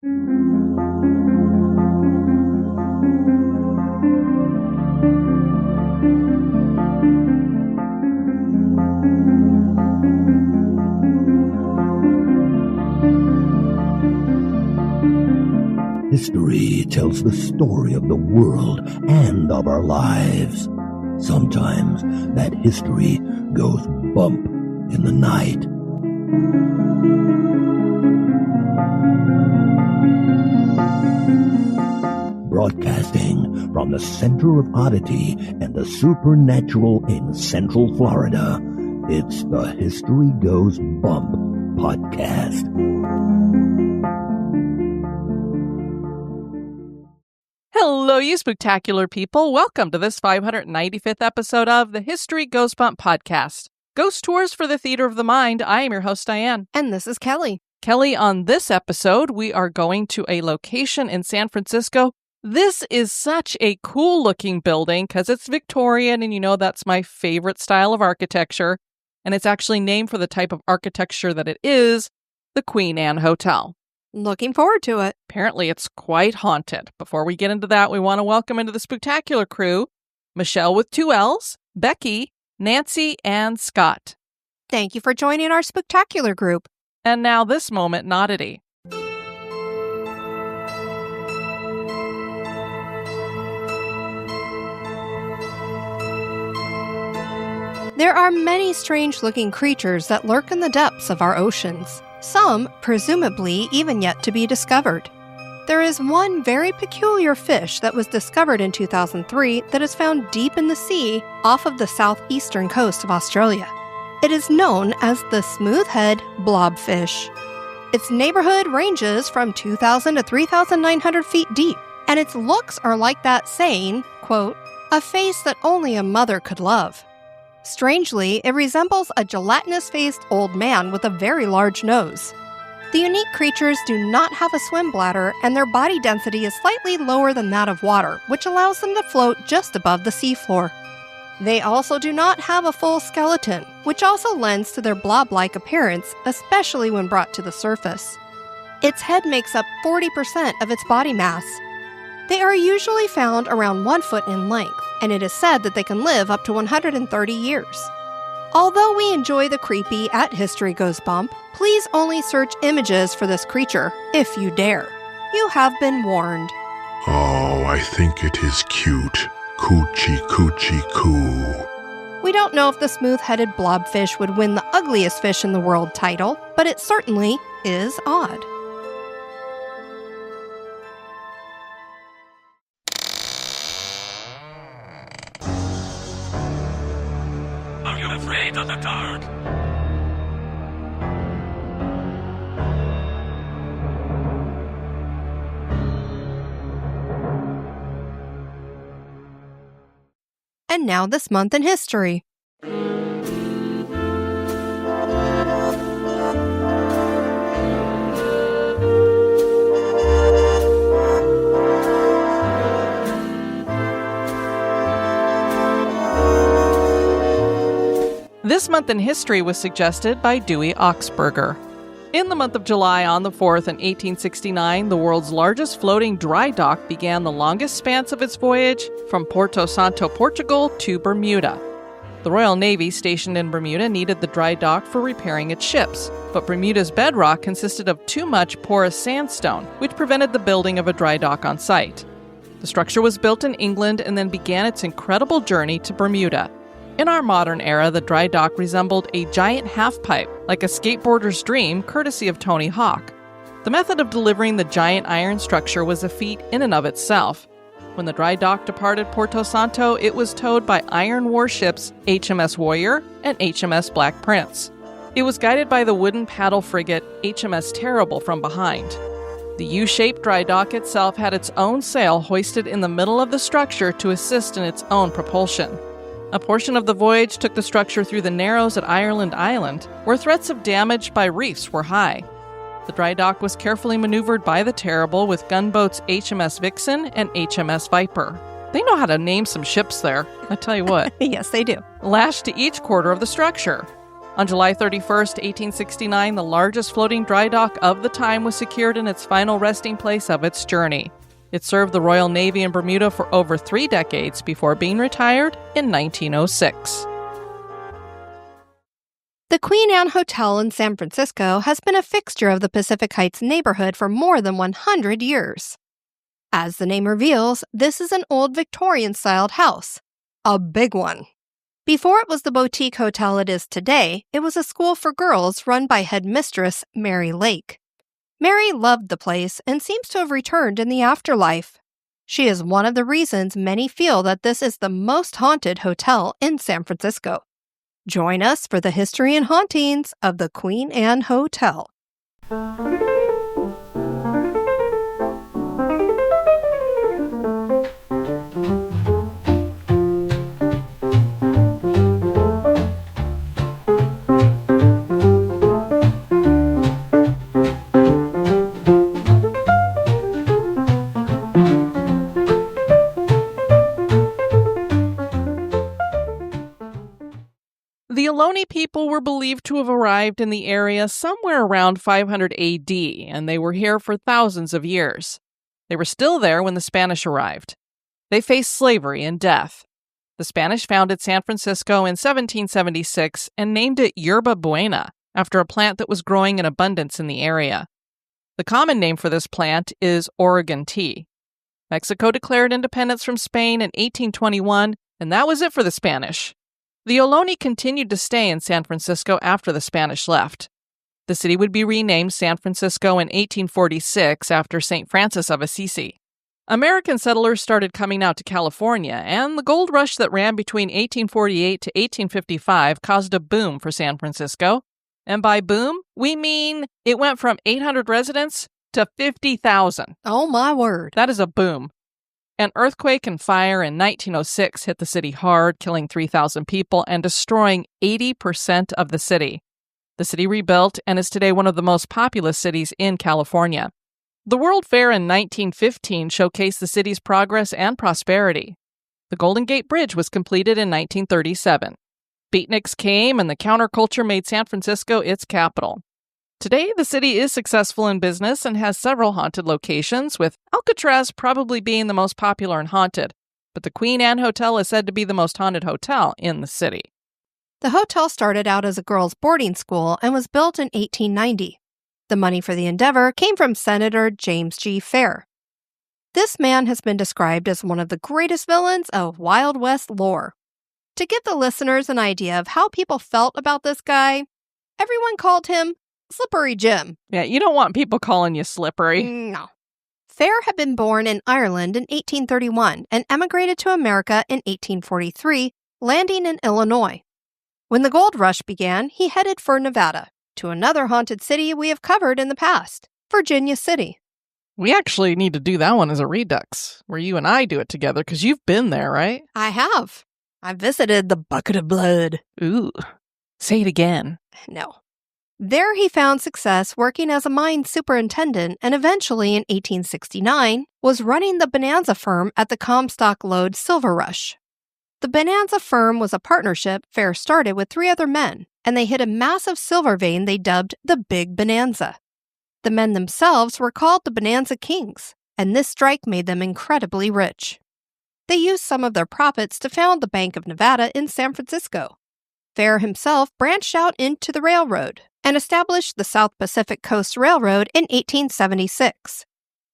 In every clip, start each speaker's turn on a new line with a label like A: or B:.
A: History tells the story of the world and of our lives. Sometimes that history goes bump in the night. Broadcasting from the center of oddity and the supernatural in Central Florida, it's the History Goes Bump podcast.
B: Hello, you spooktacular people. Welcome to this 595th episode of the History Goes Bump podcast. Ghost Tours for the Theater of the Mind. I am your host, Diane.
C: And this is Kelly.
B: Kelly, on this episode, we are going to a location in San Francisco. This is such a cool-looking building because it's Victorian, and you know that's my favorite style of architecture. And it's actually named for the type of architecture that it is, the Queen Anne Hotel.
C: Looking forward to it.
B: Apparently, it's quite haunted. Before we get into that, we want to welcome into the spooktacular crew, Michelle with 2 L's, Becky, Nancy, and Scott.
C: Thank you for joining our spooktacular group.
B: And now this moment in oddity.
C: There are many strange-looking creatures that lurk in the depths of our oceans. Some, presumably, even yet to be discovered. There is one very peculiar fish that was discovered in 2003 that is found deep in the sea off of the southeastern coast of Australia. It is known as the smoothhead blobfish. Its neighborhood ranges from 2,000 to 3,900 feet deep, and its looks are like that saying, quote, "a face that only a mother could love." Strangely, it resembles a gelatinous-faced old man with a very large nose. The unique creatures do not have a swim bladder, and their body density is slightly lower than that of water, which allows them to float just above the seafloor. They also do not have a full skeleton, which also lends to their blob-like appearance, especially when brought to the surface. Its head makes up 40% of its body mass. They are usually found around 1 foot in length, and it is said that they can live up to 130 years. Although we enjoy the creepy at History Goes Bump, please only search images for this creature, if you dare. You have been warned.
D: Oh, I think it is cute. Coochie coochie coo.
C: We don't know if the smooth-headed blobfish would win the ugliest fish in the world title, but it certainly is odd.
E: Are you afraid of the dark?
C: And now this month in history.
B: This month in history was suggested by Dewey Oxberger. In the month of July on the 4th in 1869, the world's largest floating dry dock began the longest span of its voyage from Porto Santo, Portugal to Bermuda. The Royal Navy stationed in Bermuda needed the dry dock for repairing its ships, but Bermuda's bedrock consisted of too much porous sandstone, which prevented the building of a dry dock on site. The structure was built in England and then began its incredible journey to Bermuda. In our modern era, the dry dock resembled a giant half-pipe, like a skateboarder's dream, courtesy of Tony Hawk. The method of delivering the giant iron structure was a feat in and of itself. When the dry dock departed Porto Santo, it was towed by iron warships HMS Warrior and HMS Black Prince. It was guided by the wooden paddle frigate HMS Terrible from behind. The U-shaped dry dock itself had its own sail hoisted in the middle of the structure to assist in its own propulsion. A portion of the voyage took the structure through the Narrows at Ireland Island, where threats of damage by reefs were high. The dry dock was carefully maneuvered by the Terrible with gunboats HMS Vixen and HMS Viper. They know how to name some ships there, I tell you what.
C: Yes, they do.
B: Lashed to each quarter of the structure. On July 31st, 1869, the largest floating dry dock of the time was secured in its final resting place of its journey. It served the Royal Navy in Bermuda for over 3 decades before being retired in 1906.
C: The Queen Anne Hotel in San Francisco has been a fixture of the Pacific Heights neighborhood for more than 100 years. As the name reveals, this is an old Victorian-styled house. A big one. Before it was the boutique hotel it is today, it was a school for girls run by headmistress Mary Lake. Mary loved the place and seems to have returned in the afterlife. She is one of the reasons many feel that this is the most haunted hotel in San Francisco. Join us for the history and hauntings of the Queen Anne Hotel.
B: The Ohlone people were believed to have arrived in the area somewhere around 500 AD, and they were here for thousands of years. They were still there when the Spanish arrived. They faced slavery and death. The Spanish founded San Francisco in 1776 and named it Yerba Buena, after a plant that was growing in abundance in the area. The common name for this plant is Oregon tea. Mexico declared independence from Spain in 1821, and that was it for the Spanish. The Ohlone continued to stay in San Francisco after the Spanish left. The city would be renamed San Francisco in 1846 after St. Francis of Assisi. American settlers started coming out to California, and the gold rush that ran between 1848 to 1855 caused a boom for San Francisco. And by boom, we mean it went from 800 residents to 50,000.
C: Oh my word.
B: That is a boom. An earthquake and fire in 1906 hit the city hard, killing 3,000 people and destroying 80% of the city. The city rebuilt and is today one of the most populous cities in California. The World Fair in 1915 showcased the city's progress and prosperity. The Golden Gate Bridge was completed in 1937. Beatniks came and the counterculture made San Francisco its capital. Today, the city is successful in business and has several haunted locations, with Alcatraz probably being the most popular and haunted, but the Queen Anne Hotel is said to be the most haunted hotel in the city.
C: The hotel started out as a girls' boarding school and was built in 1890. The money for the endeavor came from Senator James G. Fair. This man has been described as one of the greatest villains of Wild West lore. To give the listeners an idea of how people felt about this guy, everyone called him Slippery Jim.
B: Yeah, you don't want people calling you slippery.
C: No. Fair had been born in Ireland in 1831 and emigrated to America in 1843, landing in Illinois. When the gold rush began, he headed for Nevada, to another haunted city we have covered in the past, Virginia City.
B: We actually need to do that one as a redux, where you and I do it together, because you've been there, right?
C: I have. I visited the Bucket of Blood.
B: Ooh. Say it again.
C: No. There he found success working as a mine superintendent and eventually in 1869 was running the Bonanza firm at the Comstock Lode Silver Rush. The Bonanza firm was a partnership Fair started with 3 other men, and they hit a massive silver vein they dubbed the Big Bonanza. The men themselves were called the Bonanza Kings, and this strike made them incredibly rich. They used some of their profits to found the Bank of Nevada in San Francisco. Fair himself branched out into the railroad and established the South Pacific Coast Railroad in 1876.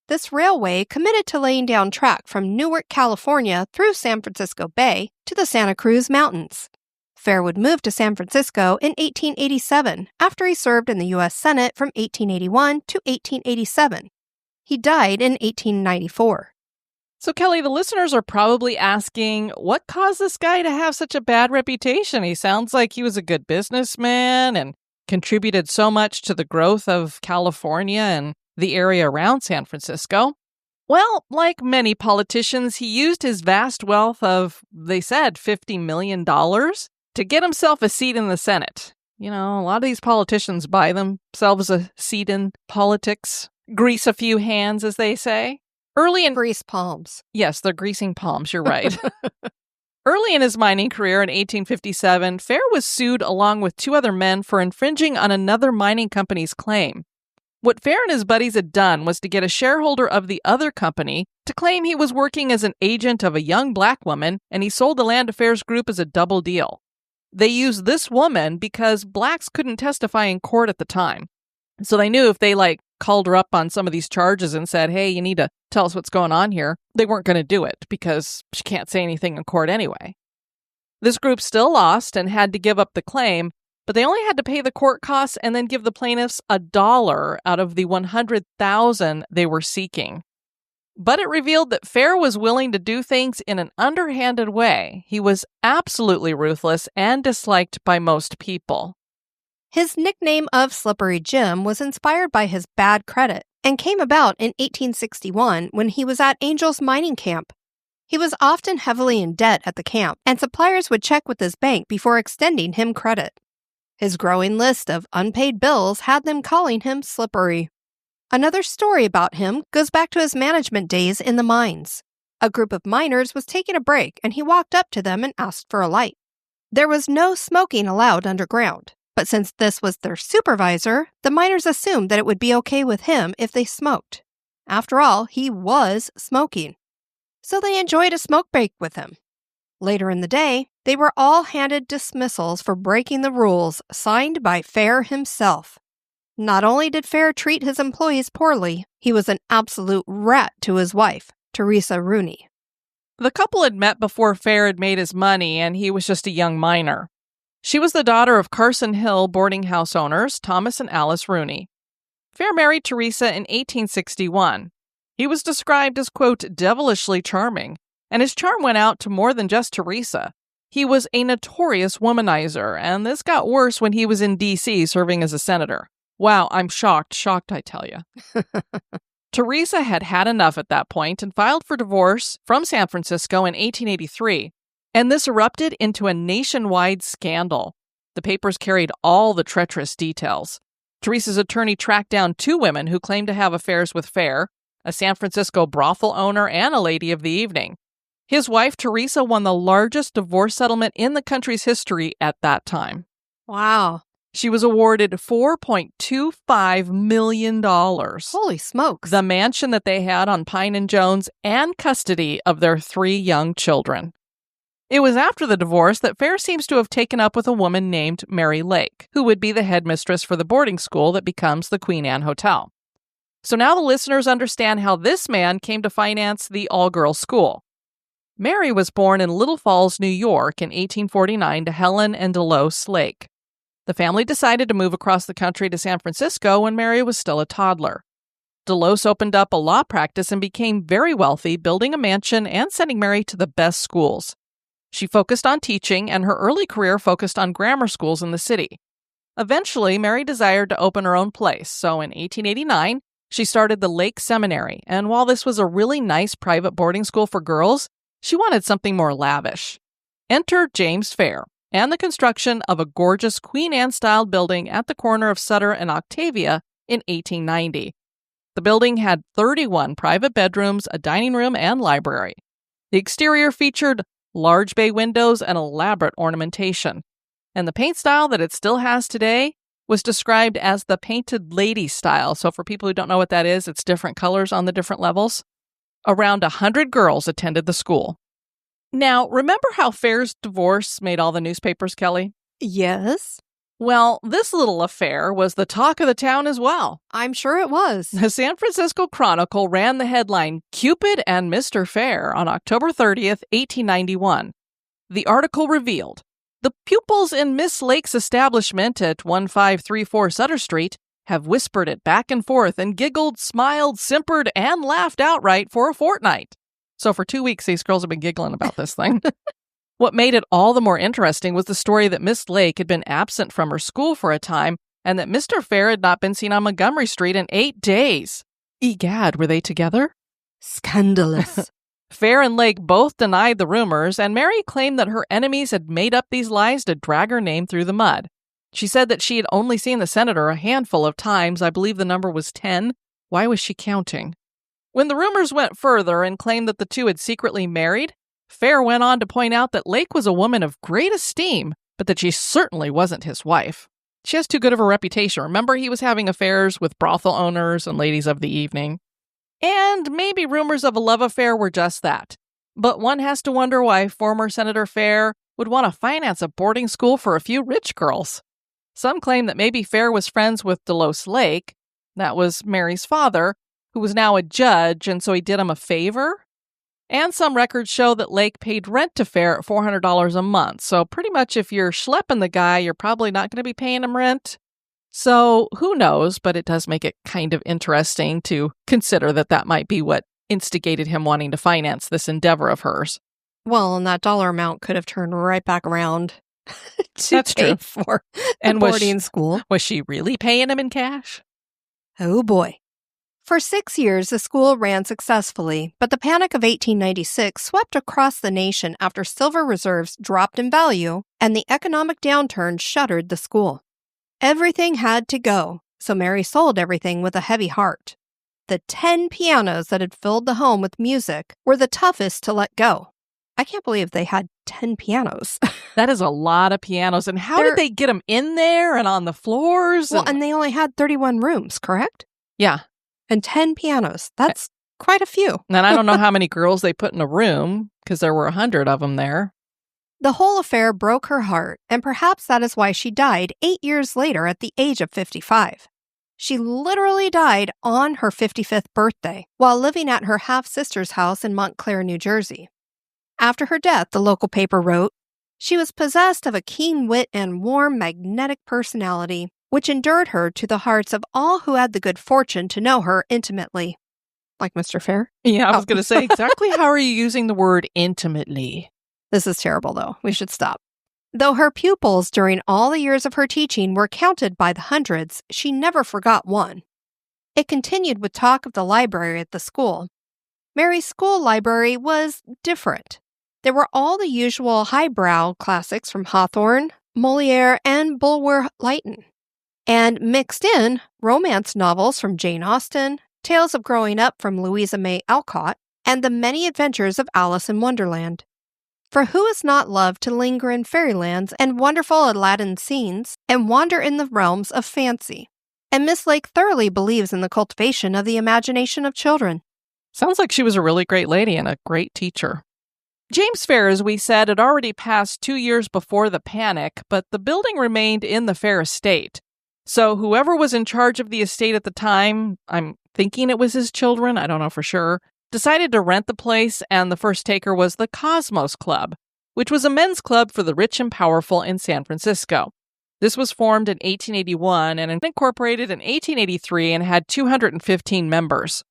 C: This railway committed to laying down track from Newark, California through San Francisco Bay to the Santa Cruz Mountains. Fair would move to San Francisco in 1887 after he served in the U.S. Senate from 1881 to 1887. He died in 1894.
B: So, Kelly, the listeners are probably asking, what caused this guy to have such a bad reputation? He sounds like he was a good businessman and contributed so much to the growth of California and the area around San Francisco. Well, like many politicians, he used his vast wealth of, they said, $50 million to get himself a seat in the Senate. You know, a lot of these politicians buy themselves a seat in politics, grease a few hands, as they say.
C: Grease palms.
B: Yes, they're greasing palms, you're right. Early in his mining career in 1857, Fair was sued along with 2 other men for infringing on another mining company's claim. What Fair and his buddies had done was to get a shareholder of the other company to claim he was working as an agent of a young black woman, and he sold the land to Fair's group as a double deal. They used this woman because blacks couldn't testify in court at the time. So they knew if they called her up on some of these charges and said, hey, you need to tell us what's going on here, they weren't going to do it because she can't say anything in court anyway. This group still lost and had to give up the claim, but they only had to pay the court costs and then give the plaintiffs $1 out of the $100,000 they were seeking. But it revealed that Fair was willing to do things in an underhanded way. He was absolutely ruthless and disliked by most people.
C: His nickname of Slippery Jim was inspired by his bad credit and came about in 1861 when he was at Angel's mining camp. He was often heavily in debt at the camp, and suppliers would check with his bank before extending him credit. His growing list of unpaid bills had them calling him Slippery. Another story about him goes back to his management days in the mines. A group of miners was taking a break, and he walked up to them and asked for a light. There was no smoking allowed underground, but since this was their supervisor, the miners assumed that it would be okay with him if they smoked. After all, he was smoking. So they enjoyed a smoke break with him. Later in the day, they were all handed dismissals for breaking the rules, signed by Fair himself. Not only did Fair treat his employees poorly, he was an absolute rat to his wife, Teresa Rooney.
B: The couple had met before Fair had made his money, and he was just a young miner. She was the daughter of Carson Hill boarding house owners, Thomas and Alice Rooney. Fair married Teresa in 1861. He was described as, quote, devilishly charming, and his charm went out to more than just Teresa. He was a notorious womanizer, and this got worse when he was in D.C. serving as a senator. Wow, I'm shocked, I tell you. Teresa had had enough at that point and filed for divorce from San Francisco in 1883, and this erupted into a nationwide scandal. The papers carried all the treacherous details. Teresa's attorney tracked down 2 women who claimed to have affairs with Fair, a San Francisco brothel owner and a lady of the evening. His wife, Teresa, won the largest divorce settlement in the country's history at that time.
C: Wow.
B: She was awarded $4.25 million.
C: Holy smokes.
B: The mansion that they had on Pine and Jones, and custody of their 3 young children. It was after the divorce that Fair seems to have taken up with a woman named Mary Lake, who would be the headmistress for the boarding school that becomes the Queen Anne Hotel. So now the listeners understand how this man came to finance the all-girls school. Mary was born in Little Falls, New York in 1849 to Helen and Delos Lake. The family decided to move across the country to San Francisco when Mary was still a toddler. Delos opened up a law practice and became very wealthy, building a mansion and sending Mary to the best schools. She focused on teaching, and her early career focused on grammar schools in the city. Eventually, Mary desired to open her own place, so in 1889, she started the Lake Seminary, and while this was a really nice private boarding school for girls, she wanted something more lavish. Enter James Fair and the construction of a gorgeous Queen Anne-styled building at the corner of Sutter and Octavia in 1890. The building had 31 private bedrooms, a dining room, and library. The exterior featured large bay windows and elaborate ornamentation, and the paint style that it still has today was described as the painted lady style. So for people who don't know what that is, it's different colors on the different levels. Around 100 girls attended the school. Now, remember how Fair's divorce made all the newspapers, Kelly?
C: Yes.
B: Well, this little affair was the talk of the town as well.
C: I'm sure it was.
B: The San Francisco Chronicle ran the headline, Cupid and Mr. Fair, on October 30th, 1891. The article revealed, the pupils in Miss Lake's establishment at 1534 Sutter Street have whispered it back and forth and giggled, smiled, simpered, and laughed outright for a fortnight. So for 2 weeks, these girls have been giggling about this thing. What made it all the more interesting was the story that Miss Lake had been absent from her school for a time and that Mr. Fair had not been seen on Montgomery Street in 8 days. Egad, were they together?
C: Scandalous.
B: Fair and Lake both denied the rumors, and Mary claimed that her enemies had made up these lies to drag her name through the mud. She said that she had only seen the senator a handful of times. I believe the number was 10. Why was she counting? When the rumors went further and claimed that the two had secretly married, Fair went on to point out that Lake was a woman of great esteem, but that she certainly wasn't his wife. She has too good of a reputation. Remember, he was having affairs with brothel owners and ladies of the evening. And maybe rumors of a love affair were just that. But one has to wonder why former Senator Fair would want to finance a boarding school for a few rich girls. Some claim that maybe Fair was friends with Delos Lake, that was Mary's father, who was now a judge, and so he did him a favor. And some records show that Lake paid rent to Fair at $400 a month. So pretty much if you're schlepping the guy, you're probably not going to be paying him rent. So who knows, but it does make it kind of interesting to consider that that might be what instigated him wanting to finance this endeavor of hers.
C: Well, and that dollar amount could have turned right back around to
B: That's
C: pay
B: true.
C: for
B: And
C: the boarding school.
B: Was she really paying him in cash?
C: Oh boy. For 6 years, the school ran successfully, but the Panic of 1896 swept across the nation after silver reserves dropped in value and the economic downturn shuttered the school. Everything had to go, so Mary sold everything with a heavy heart. The 10 pianos that had filled the home with music were the toughest to let go. I can't believe they had 10 pianos.
B: That is a lot of pianos. And how did they get them in there and on the floors?
C: Well, and they only had 31 rooms, correct?
B: Yeah.
C: And 10 pianos. That's quite a few.
B: And I don't know how many girls they put in a room, because there were 100 of them there.
C: The whole affair broke her heart, and perhaps that is why she died 8 years later at the age of 55. She literally died on her 55th birthday while living at her half-sister's house in Montclair, New Jersey. After her death, the local paper wrote, "She was possessed of a keen wit and warm, magnetic personality, which endeared her to the hearts of all who had the good fortune to know her intimately." Like Mr. Fair?
B: Yeah, I was going to say, exactly how are you using the word intimately?
C: This is terrible, though. We should stop. Though her pupils during all the years of her teaching were counted by the hundreds, she never forgot one. It continued with talk of the library at the school. Mary's school library was different. There were all the usual highbrow classics from Hawthorne, Moliere, and Bulwer Lytton. And mixed in, romance novels from Jane Austen, tales of growing up from Louisa May Alcott, and the many adventures of Alice in Wonderland. For who has not loved to linger in fairylands and wonderful Aladdin scenes and wander in the realms of fancy? And Miss Lake thoroughly believes in the cultivation of the imagination of children.
B: Sounds like she was a really great lady and a great teacher. James Fair, as we said, had already passed 2 years before the panic, but the building remained in the Fair estate. So whoever was in charge of the estate at the time, I'm thinking it was his children, I don't know for sure, decided to rent the place, and the first taker was the Cosmos Club, which was a men's club for the rich and powerful in San Francisco. This was formed in 1881 and incorporated in 1883 and had 215 members.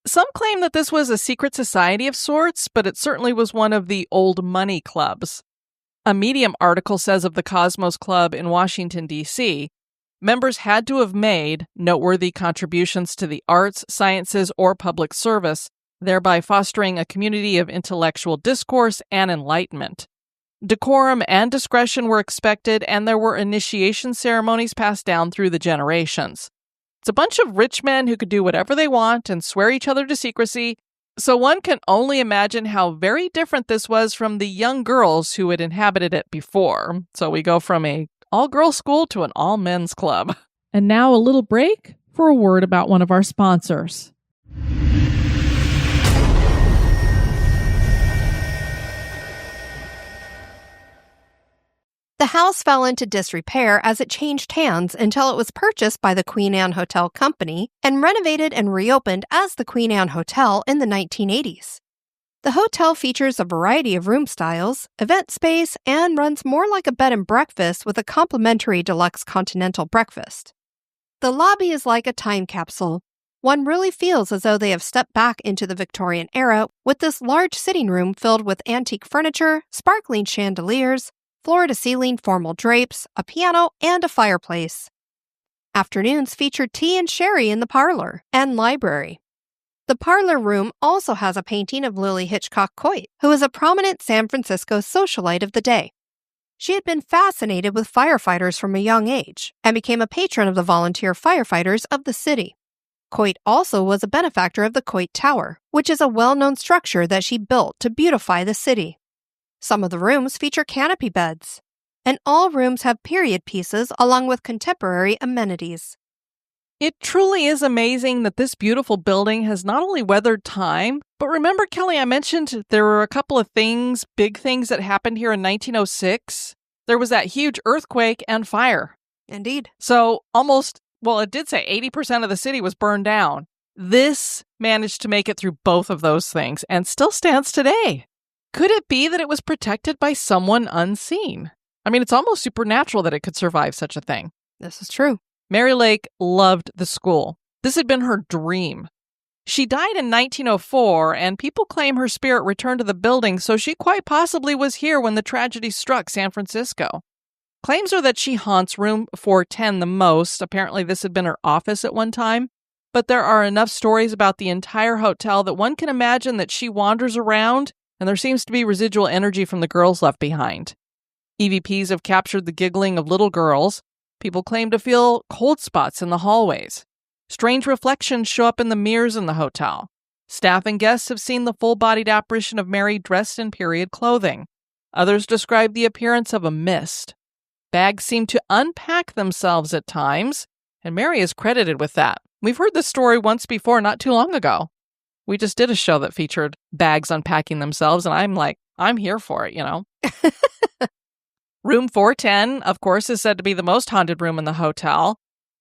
B: Some claim that this was a secret society of sorts, but it certainly was one of the old money clubs. A Medium article says of the Cosmos Club in Washington, D.C., members had to have made noteworthy contributions to the arts, sciences, or public service, thereby fostering a community of intellectual discourse and enlightenment. Decorum and discretion were expected, and there were initiation ceremonies passed down through the generations. It's a bunch of rich men who could do whatever they want and swear each other to secrecy, so one can only imagine how very different this was from the young girls who had inhabited it before. So we go from a all-girls school to an all-men's club. And now a little break for a word about one of our sponsors.
C: The house fell into disrepair as it changed hands until it was purchased by the Queen Anne Hotel Company and renovated and reopened as the Queen Anne Hotel in the 1980s. The hotel features a variety of room styles, event space, and runs more like a bed and breakfast with a complimentary deluxe continental breakfast. The lobby is like a time capsule. One really feels as though they have stepped back into the Victorian era with this large sitting room filled with antique furniture, sparkling chandeliers, floor-to-ceiling formal drapes, a piano, and a fireplace. Afternoons feature tea and sherry in the parlor and library. The parlor room also has a painting of Lily Hitchcock Coit, who is a prominent San Francisco socialite of the day. She had been fascinated with firefighters from a young age and became a patron of the volunteer firefighters of the city. Coit also was a benefactor of the Coit Tower, which is a well-known structure that she built to beautify the city. Some of the rooms feature canopy beds, and all rooms have period pieces along with contemporary amenities.
B: It truly is amazing that this beautiful building has not only weathered time, but remember, Kelly, I mentioned there were a couple of big things that happened here in 1906. There was that huge earthquake and fire.
C: Indeed.
B: So it did say 80% of the city was burned down. This managed to make it through both of those things and still stands today. Could it be that it was protected by someone unseen? I mean, it's almost supernatural that it could survive such a thing.
C: This is true.
B: Mary Lake loved the school. This had been her dream. She died in 1904, and people claim her spirit returned to the building, so she quite possibly was here when the tragedy struck San Francisco. Claims are that she haunts room 410 the most. Apparently, this had been her office at one time. But there are enough stories about the entire hotel that one can imagine that she wanders around, and there seems to be residual energy from the girls left behind. EVPs have captured the giggling of little girls. People claim to feel cold spots in the hallways. Strange reflections show up in the mirrors in the hotel. Staff and guests have seen the full-bodied apparition of Mary dressed in period clothing. Others describe the appearance of a mist. Bags seem to unpack themselves at times, and Mary is credited with that. We've heard this story once before, not too long ago. We just did a show that featured bags unpacking themselves, and I'm here for it, you know. Room 410, of course, is said to be the most haunted room in the hotel.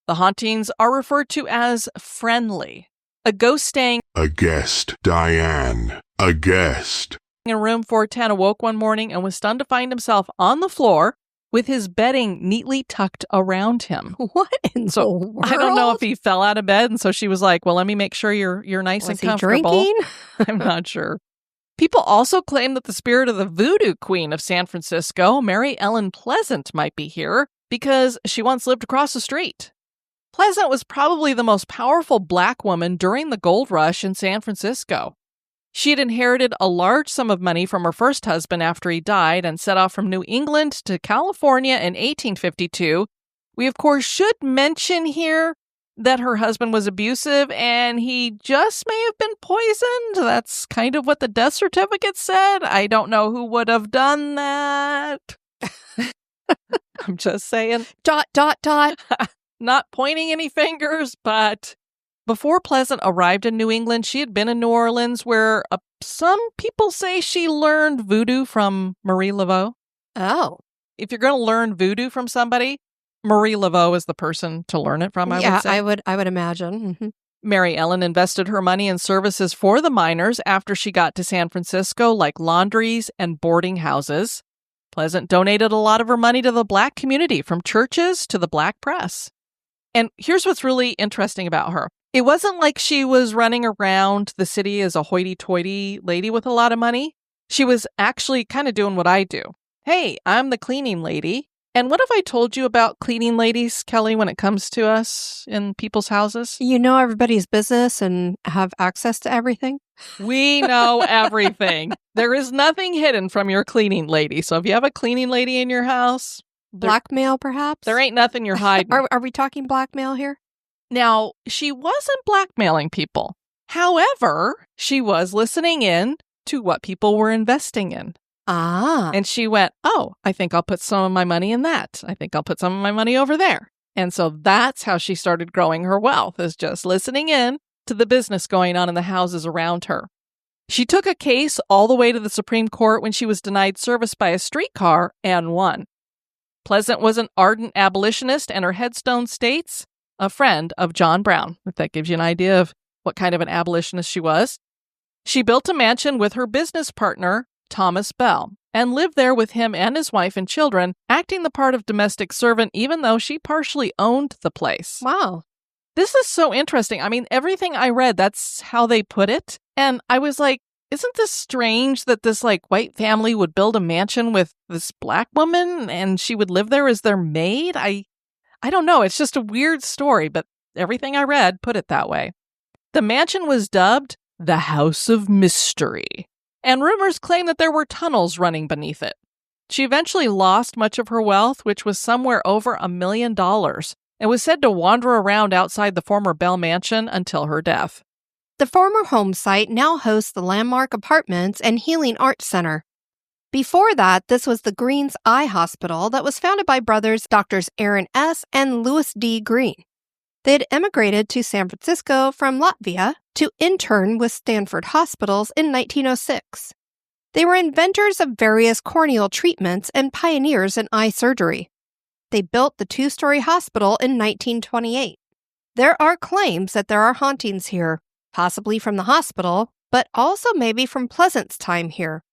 B: The hauntings are referred to as friendly. A ghost staying
D: A guest, Diane. A guest.
B: in room 410 awoke one morning and was stunned to find himself on the floor with his bedding neatly tucked around him.
C: What in the world?
B: I don't know if he fell out of bed, and so she was like, well, let me make sure you're nice and comfortable.
C: Was he drinking?
B: I'm not sure. People also claim that the spirit of the voodoo queen of San Francisco, Mary Ellen Pleasant, might be here because she once lived across the street. Pleasant was probably the most powerful black woman during the gold rush in San Francisco. She had inherited a large sum of money from her first husband after he died and set off from New England to California in 1852. We, of course, should mention here that her husband was abusive and he just may have been poisoned. That's kind of what the death certificate said. I don't know who would have done that. I'm just saying. ... Not pointing any fingers, but before Pleasant arrived in New England, she had been in New Orleans where some people say she learned voodoo from Marie Laveau.
C: Oh.
B: If you're going to learn voodoo from somebody, Marie Laveau is the person to learn it from, I would say.
C: I would imagine. Mm-hmm.
B: Mary Ellen invested her money in services for the miners after she got to San Francisco, like laundries and boarding houses. Pleasant donated a lot of her money to the black community, from churches to the black press. And here's what's really interesting about her. It wasn't like she was running around the city as a hoity-toity lady with a lot of money. She was actually kind of doing what I do. Hey, I'm the cleaning lady. And what have I told you about cleaning ladies, Kelly, when it comes to us in people's houses?
C: You know everybody's business and have access to everything?
B: We know everything. There is nothing hidden from your cleaning lady. So if you have a cleaning lady in your house...
C: Blackmail, perhaps?
B: There ain't nothing you're hiding.
C: Are we talking blackmail here?
B: Now, she wasn't blackmailing people. However, she was listening in to what people were investing in.
C: Ah.
B: And she went, oh, I think I'll put some of my money in that. I think I'll put some of my money over there. And so that's how she started growing her wealth, is just listening in to the business going on in the houses around her. She took a case all the way to the Supreme Court when she was denied service by a streetcar and won. Pleasant was an ardent abolitionist, and her headstone states, a friend of John Brown, if that gives you an idea of what kind of an abolitionist she was. She built a mansion with her business partner, Thomas Bell, and lived there with him and his wife and children, acting the part of domestic servant even though she partially owned the place.
C: Wow.
B: This is so interesting. I mean, everything I read, that's how they put it. And I was like, isn't this strange that this white family would build a mansion with this black woman and she would live there as their maid? I don't know. It's just a weird story, but everything I read put it that way. The mansion was dubbed the House of Mystery, and rumors claim that there were tunnels running beneath it. She eventually lost much of her wealth, which was somewhere over $1 million, and was said to wander around outside the former Bell Mansion until her death.
C: The former home site now hosts the Landmark Apartments and Healing Arts Center. Before that, this was the Green's Eye Hospital that was founded by brothers Drs. Aaron S. and Louis D. Green. They had emigrated to San Francisco from Latvia to intern with Stanford Hospitals in 1906. They were inventors of various corneal treatments and pioneers in eye surgery. They built the two-story hospital in 1928. There are claims that there are hauntings here, possibly from the hospital, but also maybe from Pleasant's time here.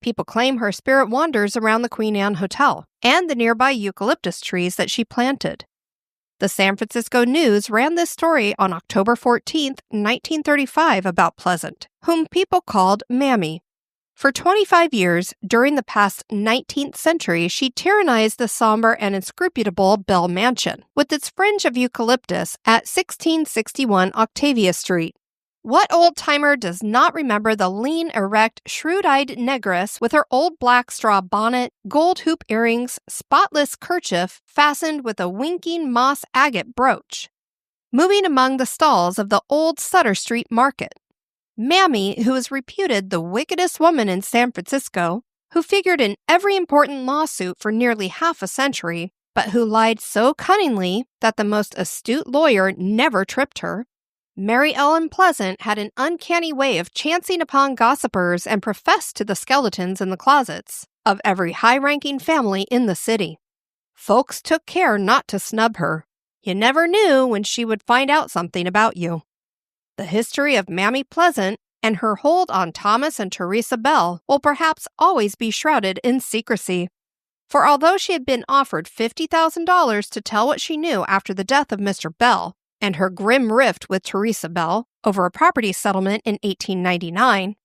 C: People claim her spirit wanders around the Queen Anne Hotel and the nearby eucalyptus trees that she planted. The San Francisco News ran this story on October 14, 1935 about Pleasant, whom people called Mammy. For 25 years, during the past 19th century, she tyrannized the somber and inscrutable Bell Mansion, with its fringe of eucalyptus at 1661 Octavia Street. What old-timer does not remember the lean, erect, shrewd-eyed negress with her old black straw bonnet, gold hoop earrings, spotless kerchief fastened with a winking moss agate brooch, moving among the stalls of the old Sutter Street Market? Mammy, who is reputed the wickedest woman in San Francisco, who figured in every important lawsuit for nearly half a century, but who lied so cunningly that the most astute lawyer never tripped her, Mary Ellen Pleasant had an uncanny way of chancing upon gossipers and professed to the skeletons in the closets of every high-ranking family in the city. Folks took care not to snub her. You never knew when she would find out something about you. The history of Mammy Pleasant and her hold on Thomas and Teresa Bell will perhaps always be shrouded in secrecy. For although she had been offered $50,000 to tell what she knew after the death of Mr. Bell, and her grim rift with Teresa Bell over a property settlement in 1899,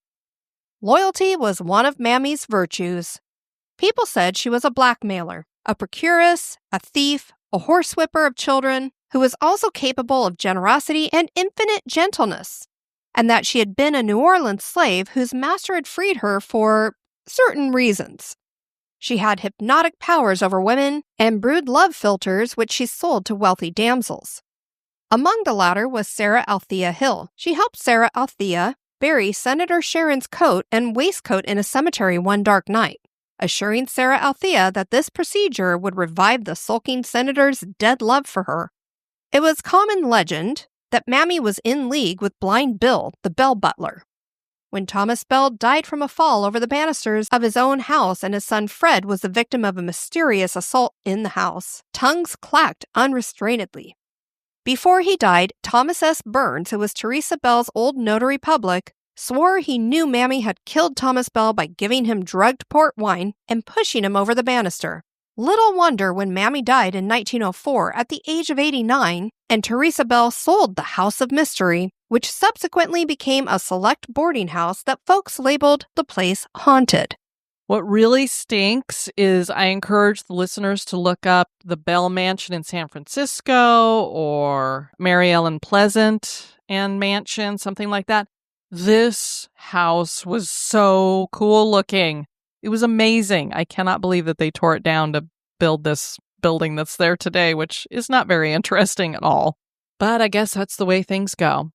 C: loyalty was one of Mammy's virtues. People said she was a blackmailer, a procuress, a thief, a horsewhipper of children, who was also capable of generosity and infinite gentleness, and that she had been a New Orleans slave whose master had freed her for certain reasons. She had hypnotic powers over women and brewed love philters which she sold to wealthy damsels. Among the latter was Sarah Althea Hill. She helped Sarah Althea bury Senator Sharon's coat and waistcoat in a cemetery one dark night, assuring Sarah Althea that this procedure would revive the sulking senator's dead love for her. It was common legend that Mammy was in league with Blind Bill, the Bell butler. When Thomas Bell died from a fall over the banisters of his own house and his son Fred was the victim of a mysterious assault in the house, tongues clacked unrestrainedly. Before he died, Thomas S. Burns, who was Teresa Bell's old notary public, swore he knew Mammy had killed Thomas Bell by giving him drugged port wine and pushing him over the banister. Little wonder when Mammy died in 1904 at the age of 89, and Teresa Bell sold the House of Mystery, which subsequently became a select boarding house that folks labeled the place haunted.
B: What really stinks is I encourage the listeners to look up the Bell Mansion in San Francisco or Mary Ellen Pleasant and Mansion, something like that. This house was so cool looking. It was amazing. I cannot believe that they tore it down to build this building that's there today, which is not very interesting at all. But I guess that's the way things go.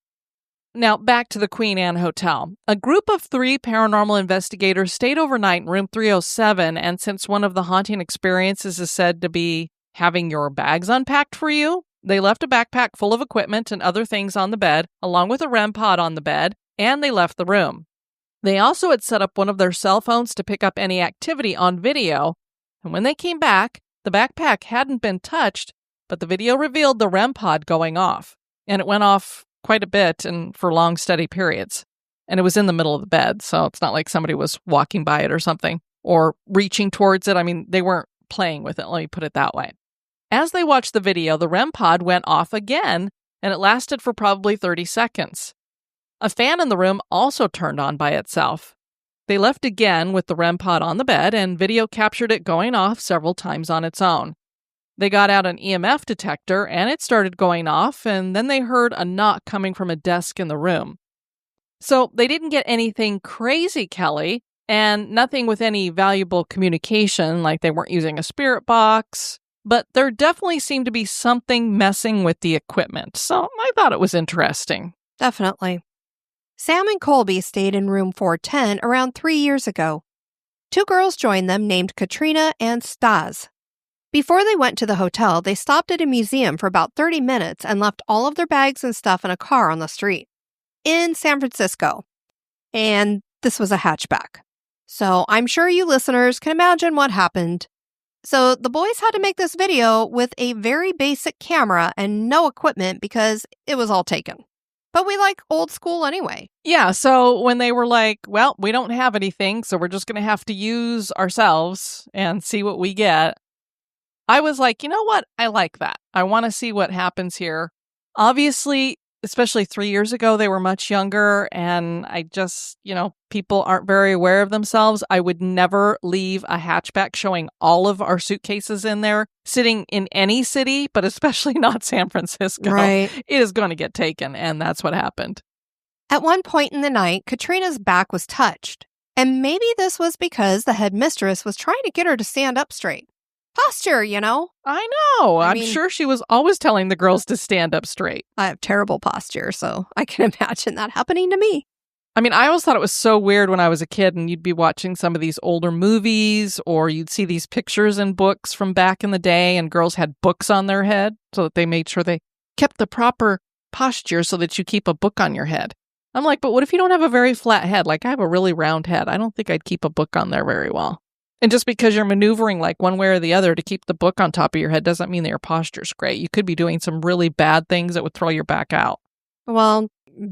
B: Now, back to the Queen Anne Hotel. A group of 3 paranormal investigators stayed overnight in room 307, and since one of the haunting experiences is said to be having your bags unpacked for you, they left a backpack full of equipment and other things on the bed, along with a REM pod on the bed, and they left the room. They also had set up one of their cell phones to pick up any activity on video, and when they came back, the backpack hadn't been touched, but the video revealed the REM pod going off, and it went off quite a bit and for long, steady periods. And it was in the middle of the bed, so it's not like somebody was walking by it or something, or reaching towards it. I mean, they weren't playing with it, let me put it that way. As they watched the video, the REM pod went off again, and it lasted for probably 30 seconds. A fan in the room also turned on by itself. They left again with the REM pod on the bed, and video captured it going off several times on its own. They got out an EMF detector, and it started going off, and then they heard a knock coming from a desk in the room. So they didn't get anything crazy, Kelly, and nothing with any valuable communication, like they weren't using a spirit box, but there definitely seemed to be something messing with the equipment, so I thought it was interesting.
C: Definitely. Sam and Colby stayed in room 410 around 3 years ago. 2 girls joined them named Katrina and Stas. Before they went to the hotel, they stopped at a museum for about 30 minutes and left all of their bags and stuff in a car on the street in San Francisco. And this was a hatchback. So I'm sure you listeners can imagine what happened. So the boys had to make this video with a very basic camera and no equipment because it was all taken. But we like old school anyway.
B: Yeah, so when they were like, well, we don't have anything, so we're just going to have to use ourselves and see what we get, I was like, you know what? I like that. I want to see what happens here. Obviously, especially 3 years ago, they were much younger, and I just, people aren't very aware of themselves. I would never leave a hatchback showing all of our suitcases in there, sitting in any city, but especially not San Francisco.
C: Right.
B: It is going to get taken, and that's what happened.
C: At one point in the night, Katrina's back was touched. And maybe this was because the headmistress was trying to get her to stand up straight. Posture,
B: I know. I'm
C: mean,
B: sure she was always telling the girls to stand up straight.
C: I have terrible posture, so I can imagine that happening to me.
B: I mean, I always thought it was so weird when I was a kid and you'd be watching some of these older movies or you'd see these pictures in books from back in the day and girls had books on their head so that they made sure they kept the proper posture so that you keep a book on your head. I'm like, but what if you don't have a very flat head? Like, I have a really round head. I don't think I'd keep a book on there very well. And just because you're maneuvering like one way or the other to keep the book on top of your head doesn't mean that your posture's great. You could be doing some really bad things that would throw your back out.
C: Well,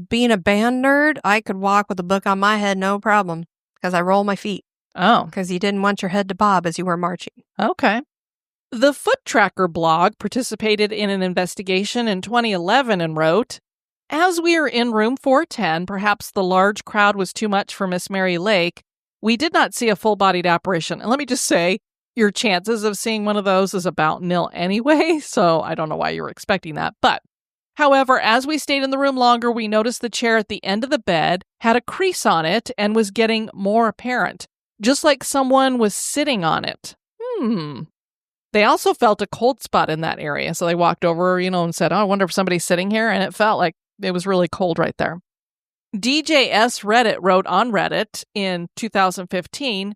C: being a band nerd, I could walk with a book on my head, no problem, because I roll my feet.
B: Oh.
C: Because you didn't want your head to bob as you were marching.
B: Okay. The Foot Tracker blog participated in an investigation in 2011 and wrote, as we are in room 410, perhaps the large crowd was too much for Miss Mary Lake. We did not see a full-bodied apparition. And let me just say, your chances of seeing one of those is about nil anyway, so I don't know why you were expecting that. But, however, as we stayed in the room longer, we noticed the chair at the end of the bed had a crease on it and was getting more apparent, just like someone was sitting on it. They also felt a cold spot in that area, so they walked over, and said, oh, I wonder if somebody's sitting here, and it felt like it was really cold right there. DJS Reddit wrote on Reddit in 2015,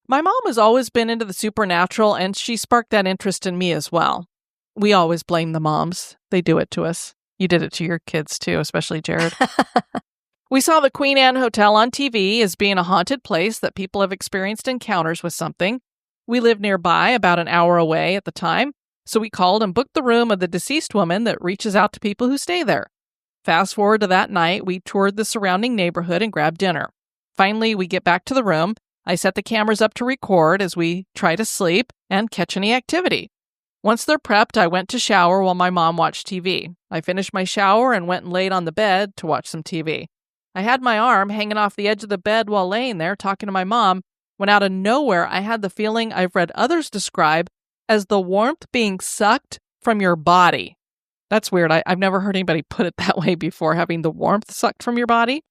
B: my mom has always been into the supernatural and she sparked that interest in me as well. We always blame the moms. They do it to us. You did it to your kids too, especially Jared. We saw the Queen Anne Hotel on TV as being a haunted place that people have experienced encounters with something. We lived nearby, about an hour away at the time, so we called and booked the room of the deceased woman that reaches out to people who stay there. Fast forward to that night, we toured the surrounding neighborhood and grabbed dinner. Finally, we get back to the room. I set the cameras up to record as we try to sleep and catch any activity. Once they're prepped, I went to shower while my mom watched TV. I finished my shower and went and laid on the bed to watch some TV. I had my arm hanging off the edge of the bed while laying there talking to my mom, when out of nowhere I had the feeling I've read others describe as the warmth being sucked from your body. That's weird. I've never heard anybody put it that way before, having the warmth sucked from your body.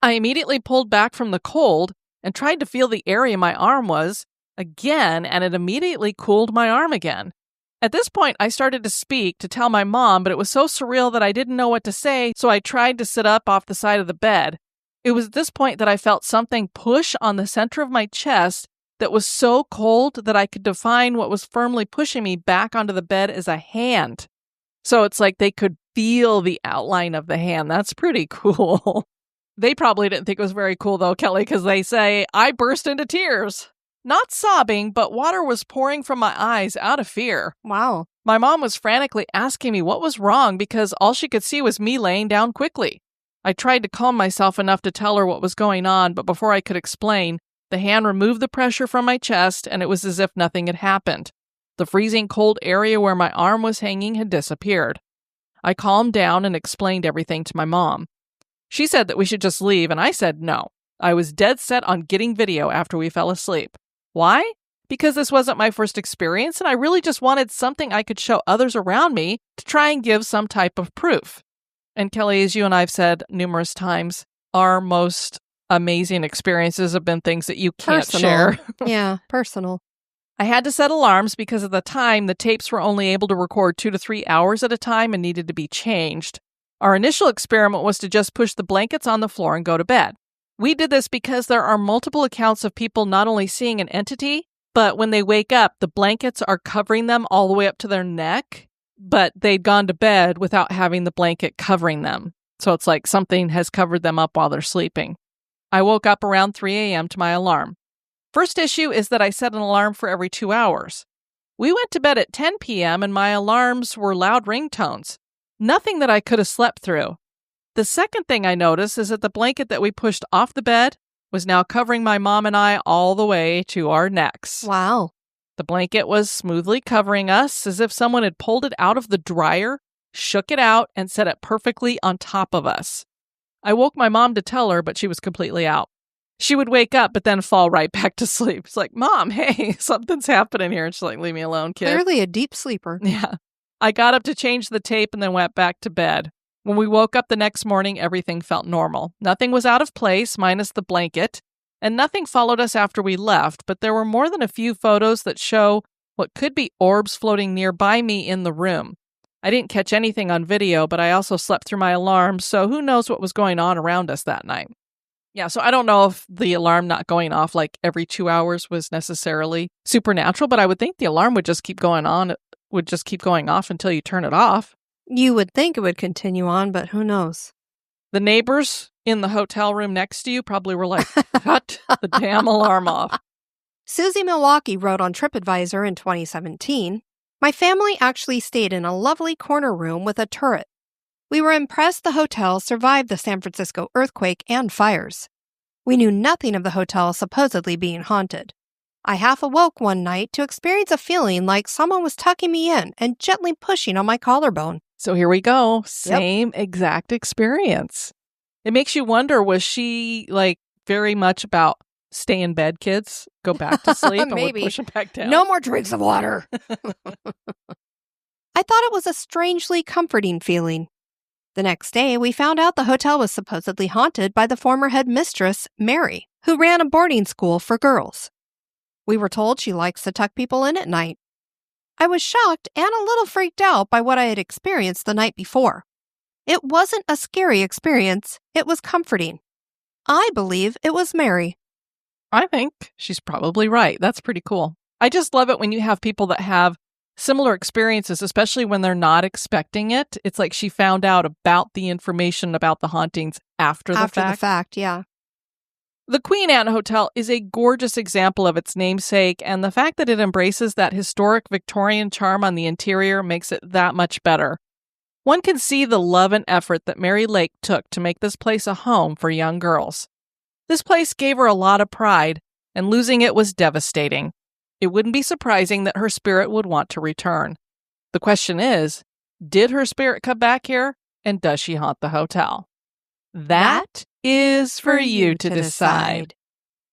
B: I immediately pulled back from the cold and tried to feel the area my arm was again, and it immediately cooled my arm again. At this point, I started to speak to tell my mom, but it was so surreal that I didn't know what to say, so I tried to sit up off the side of the bed. It was at this point that I felt something push on the center of my chest that was so cold that I could define what was firmly pushing me back onto the bed as a hand. So it's like they could feel the outline of the hand. That's pretty cool. They probably didn't think it was very cool, though, Kelly, because they say, I burst into tears. Not sobbing, but water was pouring from my eyes out of fear.
C: Wow.
B: My mom was frantically asking me what was wrong because all she could see was me laying down quickly. I tried to calm myself enough to tell her what was going on, but before I could explain, the hand removed the pressure from my chest, and it was as if nothing had happened. The freezing cold area where my arm was hanging had disappeared. I calmed down and explained everything to my mom. She said that we should just leave, and I said no. I was dead set on getting video after we fell asleep. Why? Because this wasn't my first experience, and I really just wanted something I could show others around me to try and give some type of proof. And Kelly, as you and I have said numerous times, our most amazing experiences have been things that you can't share.
C: Yeah, personal.
B: I had to set alarms because at the time, the tapes were only able to record 2 to 3 hours at a time and needed to be changed. Our initial experiment was to just push the blankets on the floor and go to bed. We did this because there are multiple accounts of people not only seeing an entity, but when they wake up, the blankets are covering them all the way up to their neck, but they'd gone to bed without having the blanket covering them. So it's like something has covered them up while they're sleeping. I woke up around 3 a.m. to my alarm. First issue is that I set an alarm for every 2 hours. We went to bed at 10 p.m. and my alarms were loud ringtones. Nothing that I could have slept through. The second thing I noticed is that the blanket that we pushed off the bed was now covering my mom and I all the way to our necks.
C: Wow.
B: The blanket was smoothly covering us as if someone had pulled it out of the dryer, shook it out, and set it perfectly on top of us. I woke my mom to tell her, but she was completely out. She would wake up, but then fall right back to sleep. It's like, Mom, hey, something's happening here. And she's like, leave me alone, kid.
C: Clearly a deep sleeper.
B: Yeah. I got up to change the tape and then went back to bed. When we woke up the next morning, everything felt normal. Nothing was out of place, minus the blanket, and nothing followed us after we left, but there were more than a few photos that show what could be orbs floating nearby me in the room. I didn't catch anything on video, but I also slept through my alarm, so who knows what was going on around us that night. Yeah, so I don't know if the alarm not going off like every 2 hours was necessarily supernatural, but I would think the alarm would just keep going on, would just keep going off until you turn it off.
C: You would think it would continue on, but who knows?
B: The neighbors in the hotel room next to you probably were like, cut the damn alarm off.
C: Susie Milwaukee wrote on TripAdvisor in 2017, "My family actually stayed in a lovely corner room with a turret. We were impressed the hotel survived the San Francisco earthquake and fires. We knew nothing of the hotel supposedly being haunted. I half awoke one night to experience a feeling like someone was tucking me in and gently pushing on my collarbone."
B: So here we go. Same exact experience. It makes you wonder, was she like very much about stay in bed, kids, go back to sleep, and would push it back down?
C: No more drinks of water. I thought it was a strangely comforting feeling. The next day, we found out the hotel was supposedly haunted by the former headmistress, Mary, who ran a boarding school for girls. We were told she likes to tuck people in at night. I was shocked and a little freaked out by what I had experienced the night before. It wasn't a scary experience, it was comforting. I believe it was Mary.
B: I think she's probably right. That's pretty cool. I just love it when you have people that have similar experiences, especially when they're not expecting it. It's like she found out about the information about the hauntings after the fact.
C: After the fact, yeah.
B: The Queen Anne Hotel is a gorgeous example of its namesake, and the fact that it embraces that historic Victorian charm on the interior makes it that much better. One can see the love and effort that Mary Lake took to make this place a home for young girls. This place gave her a lot of pride, and losing it was devastating. It wouldn't be surprising that her spirit would want to return. The question is, did her spirit come back here, and does she haunt the hotel? That is for you to decide.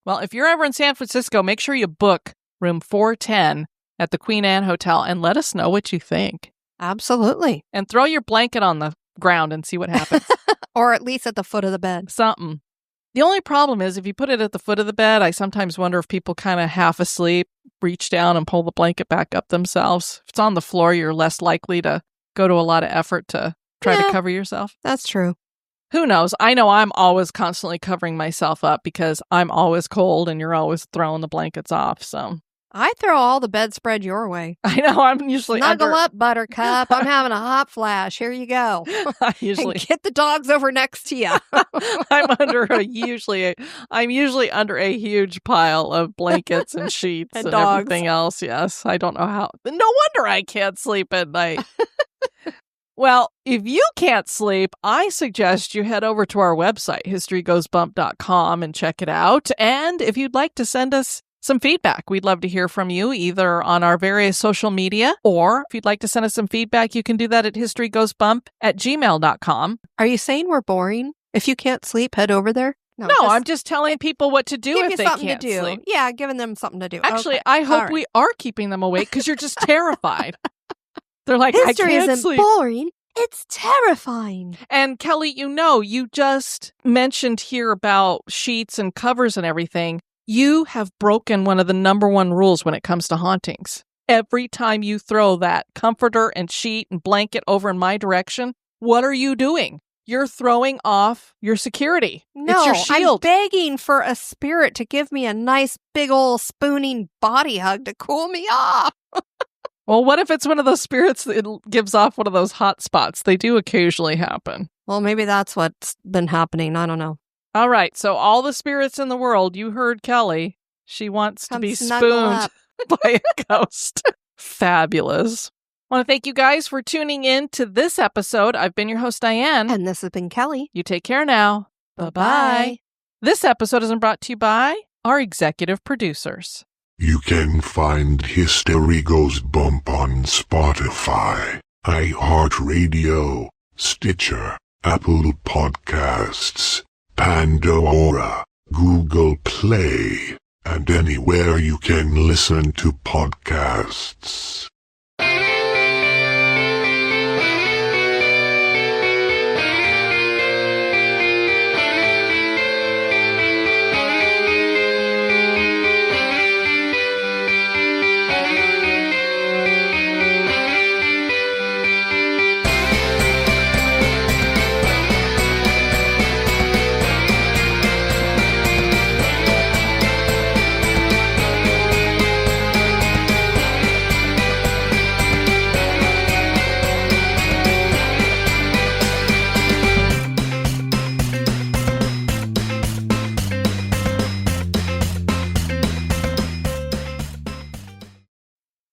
B: Well, if you're ever in San Francisco, make sure you book room 410 at the Queen Anne Hotel and let us know what you think.
C: Absolutely.
B: And throw your blanket on the ground and see what happens.
C: Or at least at the foot of the bed.
B: Something. The only problem is if you put it at the foot of the bed, I sometimes wonder if people kind of half asleep reach down and pull the blanket back up themselves. If it's on the floor, you're less likely to go to a lot of effort to try to cover yourself.
C: That's true.
B: Who knows? I know I'm always constantly covering myself up because I'm always cold and you're always throwing the blankets off. So
C: I throw all the bedspread your way.
B: I know I'm usually
C: Snuggle up, Buttercup. I'm having a hot flash. Here you go.
B: I usually
C: And get the dogs over next to you.
B: I'm usually under a huge pile of blankets and sheets
C: And
B: and
C: dogs.
B: everything else. Yes, I don't know how. No wonder I can't sleep at night. Well, if you can't sleep, I suggest you head over to our website, historygoesbump.com, and check it out. And if you'd like to send us some feedback, we'd love to hear from you either on our various social media, or if you'd like to send us some feedback, you can do that at historygoesbump@gmail.com.
C: Are you saying we're boring? If you can't sleep, head over there?
B: No, I'm just telling people what to do
C: give
B: if
C: you
B: they
C: something
B: can't
C: to do.
B: sleep.
C: Yeah, giving them something to do.
B: Actually,
C: Okay.
B: I hope
C: All right.
B: we are keeping them awake because you're just terrified. They're like,
C: History
B: I can't
C: isn't
B: sleep.
C: boring. It's terrifying.
B: And Kelly, you just mentioned here about sheets and covers and everything. You have broken one of the number one rules when it comes to hauntings. Every time you throw that comforter and sheet and blanket over in my direction, what are you doing? You're throwing off your security.
C: No,
B: it's your shield.
C: I'm begging for a spirit to give me a nice big ol' spooning body hug to cool me off.
B: Well, what if it's one of those spirits that gives off one of those hot spots? They do occasionally happen.
C: Well, maybe that's what's been happening. I don't know.
B: All right, so all the spirits in the world, you heard Kelly. She wants to
C: Come
B: be
C: snuggle
B: spooned
C: up.
B: by a ghost. Fabulous. I want to thank you guys for tuning in to this episode. I've been your host, Diane.
C: And this has been Kelly.
B: You take care now. Bye-bye. This episode isn't brought to you by our executive producers.
D: You can find History Goes Bump on Spotify, iHeartRadio, Stitcher, Apple Podcasts, Pandora, Google Play, and anywhere you can listen to podcasts.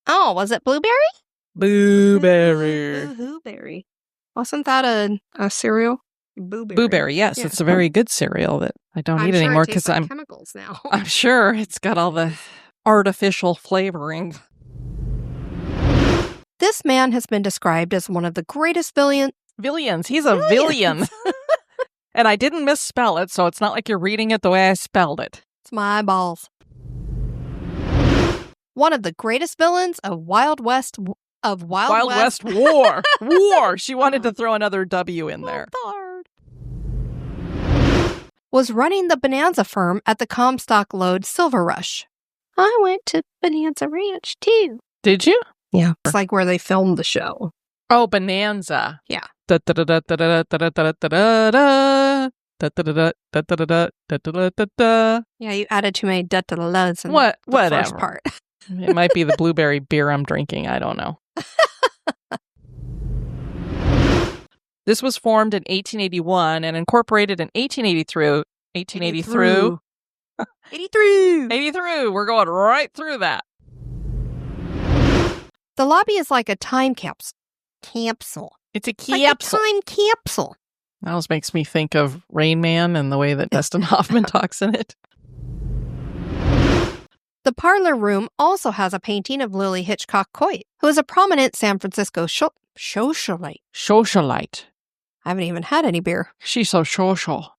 C: Oh, was it blueberry?
B: Blueberry.
C: Blueberry. Wasn't that a cereal?
B: Blueberry, yes.
C: Yeah.
B: It's a very good cereal that I don't
C: I'm
B: eat
C: sure
B: anymore
C: it tastes
B: because
C: like chemicals now.
B: I'm sure it's got all the artificial flavoring.
C: This man has been described as one of the greatest villains.
B: Villians. He's a villian. And I didn't misspell it, so it's not like you're reading it the way I spelled it.
C: It's my eyeballs. One of the greatest villains of Wild West
B: War. War. She wanted to throw another W in there.
C: Was running the Bonanza firm at the Comstock Lode Silver Rush. I went to Bonanza Ranch too.
B: Did you?
C: Yeah. It's like where they filmed the show.
B: Oh, Bonanza.
C: Yeah.
B: Yeah,
C: you added too many da-da-da-das in
B: What?
C: the
B: Whatever.
C: first part.
B: It might be the blueberry beer I'm drinking. I don't know. This was formed in 1881 and incorporated in 1883. 1883. 83. We're going right through that.
C: The lobby is like a time capsule.
B: It's a
C: Like a
B: capsule.
C: time capsule.
B: That always makes me think of Rain Man and the way that Dustin Hoffman talks in it.
C: The parlor room also has a painting of Lily Hitchcock Coit, who is a prominent San Francisco socialite.
B: Socialite.
C: I haven't even had any beer.
B: She's so social.